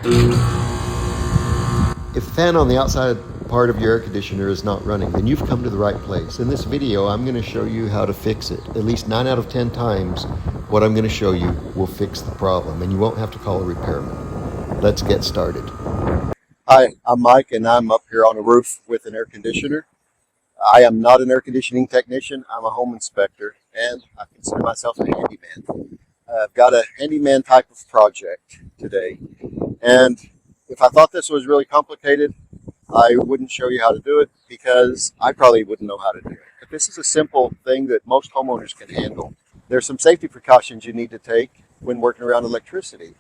If the fan on the outside part of your air conditioner is not running, then you've come to the right place. In this video, I'm going to show you how to fix it. At least 9 out of 10 times, what I'm going to show you will fix the problem, and you won't have to call a repairman. Let's get started. Hi, I'm Mike, and I'm up here on the roof with an air conditioner. I am not an air conditioning technician. I'm a home inspector, and I consider myself a handyman. I've got a handyman type of project today, and if I thought this was really complicated, I wouldn't show you how to do it because I probably wouldn't know how to do it. But this is a simple thing that most homeowners can handle. There's some safety precautions you need to take when working around electricity,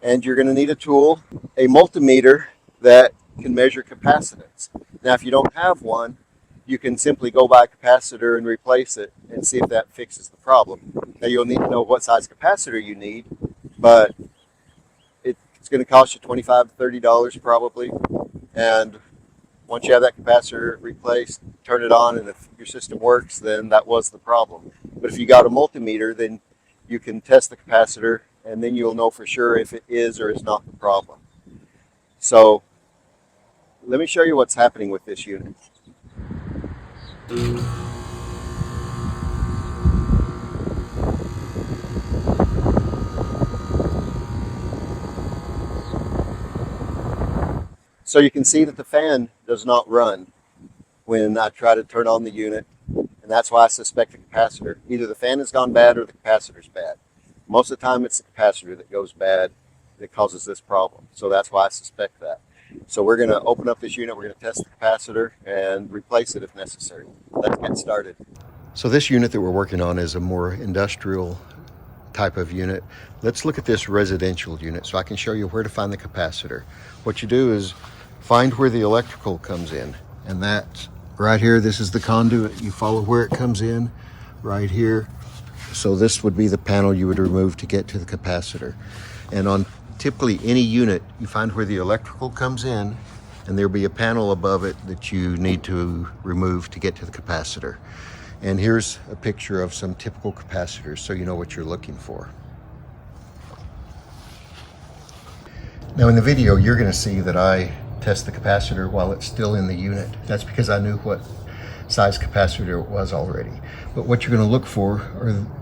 and you're going to need a tool, a multimeter that can measure capacitance. Now, if you don't have one, you can simply go buy a capacitor and replace it and see if that fixes the problem. Now, you'll need to know what size capacitor you need, but it's going to cost you $25 to $30 probably. And once you have that capacitor replaced, turn it on, and if your system works, then that was the problem. But if you got a multimeter, then you can test the capacitor, and then you'll know for sure if it is or is not the problem. So let me show you what's happening with this unit. So you can see that the fan does not run when I try to turn on the unit, and that's why I suspect the capacitor. Either the fan has gone bad or the capacitor's bad. Most of the time it's the capacitor that goes bad that causes this problem. So that's why I suspect that. So we're going to open up this unit, we're going to test the capacitor and replace it if necessary. Let's get started. So this unit that we're working on is a more industrial type of unit. Let's look at this residential unit so I can show you where to find the capacitor. What you do is find where the electrical comes in, and that's right here. This is the conduit. You follow where it comes in right here. So this would be the panel you would remove to get to the capacitor. And on typically any unit, you find where the electrical comes in, and there'll be a panel above it that you need to remove to get to the capacitor. And here's a picture of some typical capacitors so you know what you're looking for. Now in the video, you're going to see that I test the capacitor while it's still in the unit. That's because I knew what size capacitor it was already. But what you're going to look for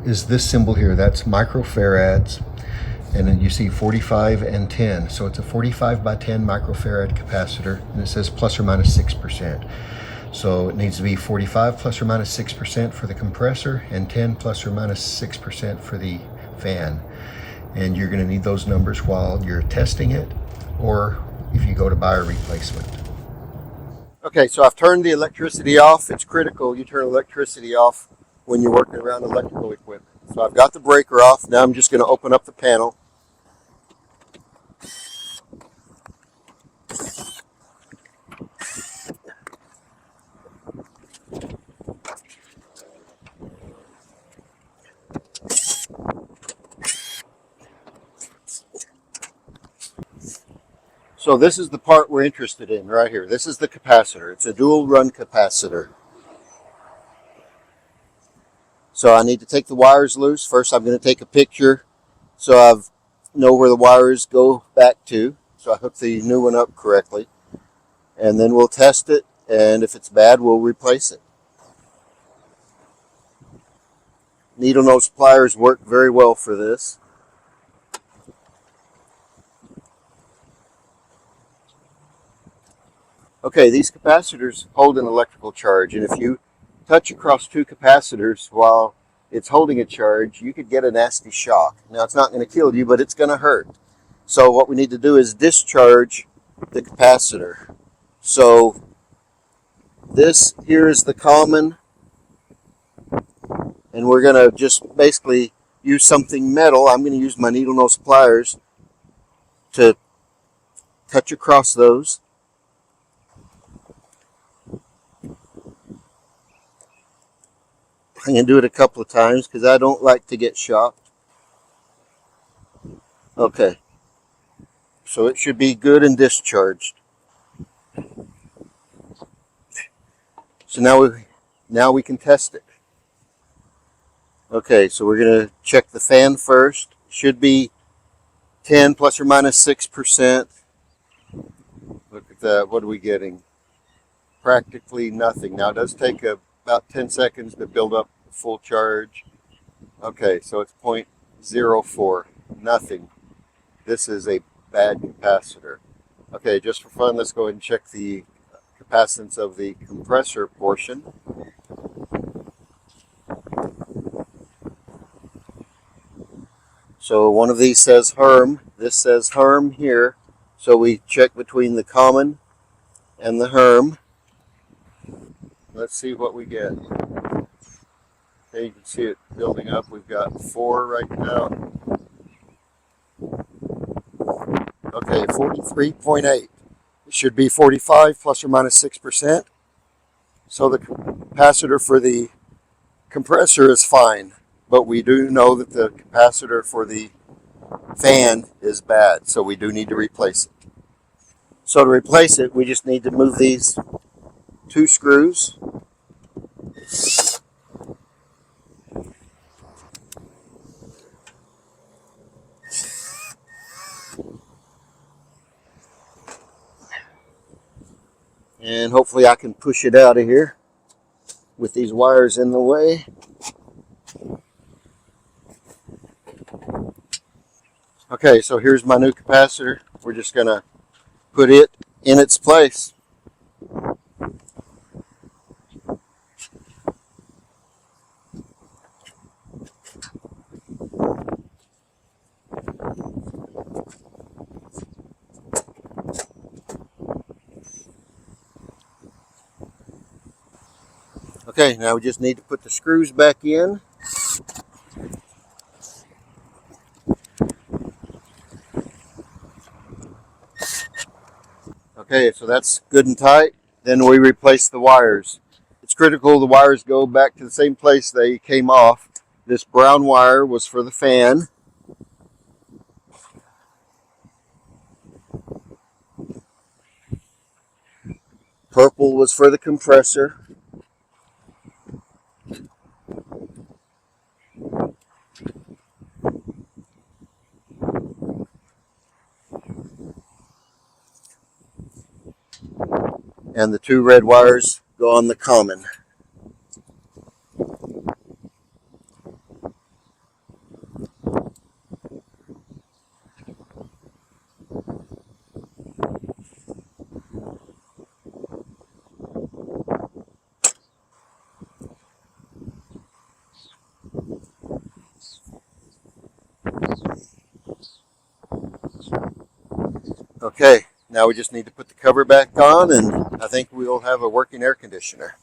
is this symbol here. That's microfarads. And then you see 45 and 10. So it's a 45 by 10 microfarad capacitor, and it says plus or minus 6%. So it needs to be 45 plus or minus 6% for the compressor and 10 plus or minus 6% for the fan. And you're going to need those numbers while you're testing it, or if you go to buy a replacement. Okay, so I've turned the electricity off. It's critical you turn electricity off when you're working around electrical equipment. So I've got the breaker off. Now I'm just going to open up the panel. So this is the part we're interested in right here. This is the capacitor. It's a dual run capacitor. So I need to take the wires loose. First I'm going to take a picture so I know where the wires go back to. So I hook the new one up correctly. And then we'll test it, and if it's bad, we'll replace it. Needle nose pliers work very well for this. Okay, these capacitors hold an electrical charge, and if you touch across two capacitors while it's holding a charge, you could get a nasty shock. Now, it's not going to kill you, but it's going to hurt. So what we need to do is discharge the capacitor. So this here is the common, and we're going to just basically use something metal. I'm going to use my needle nose pliers to touch across those. I'm going to do it a couple of times because I don't like to get shocked. Okay, so it should be good and discharged. So now we can test it. Okay, so we're going to check the fan first. Should be 10 plus or minus 6%. Look at that. What are we getting? Practically nothing. Now it does take about 10 seconds to build up full charge. Okay, so it's 0.04. Nothing. This is a bad capacitor. Okay, just for fun, let's go ahead and check the capacitance of the compressor portion. So one of these says Herm. This says Herm here. So we check between the common and the Herm. Let's see what we get. Okay, you can see it building up. We've got 4 right now. Okay, 43.8. It should be 45 plus or minus 6%. So the capacitor for the compressor is fine, but we do know that the capacitor for the fan is bad, so we do need to replace it. So to replace it, we just need to move these 2 screws. And hopefully I can push it out of here with these wires in the way. Okay, so here's my new capacitor. We're just going to put it in its place. Okay, now we just need to put the screws back in. Okay, so that's good and tight. Then we replace the wires. It's critical the wires go back to the same place they came off. This brown wire was for the fan. Purple was for the compressor. And the 2 red wires go on the common. Okay, now we just need to put the cover back on, and I think we'll have a working air conditioner.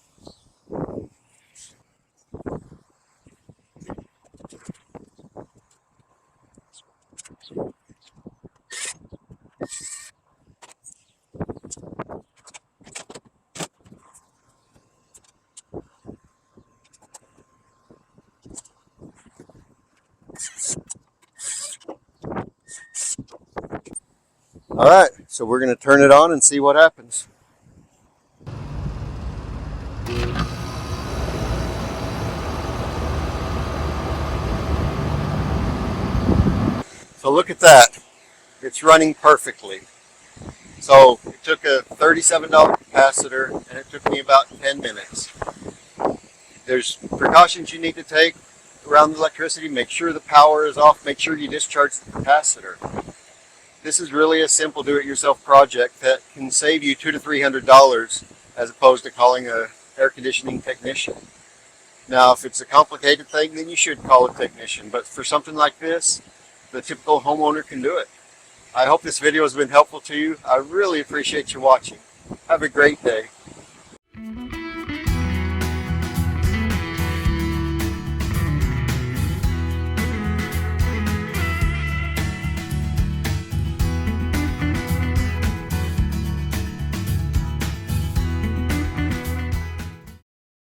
All right, so we're going to turn it on and see what happens. So look at that. It's running perfectly. So it took a $37 capacitor and it took me about 10 minutes. There's precautions you need to take around the electricity. Make sure the power is off. Make sure you discharge the capacitor. This is really a simple do-it-yourself project that can save you $200 to $300 as opposed to calling an air conditioning technician. Now, if it's a complicated thing, then you should call a technician. But for something like this, the typical homeowner can do it. I hope this video has been helpful to you. I really appreciate you watching. Have a great day.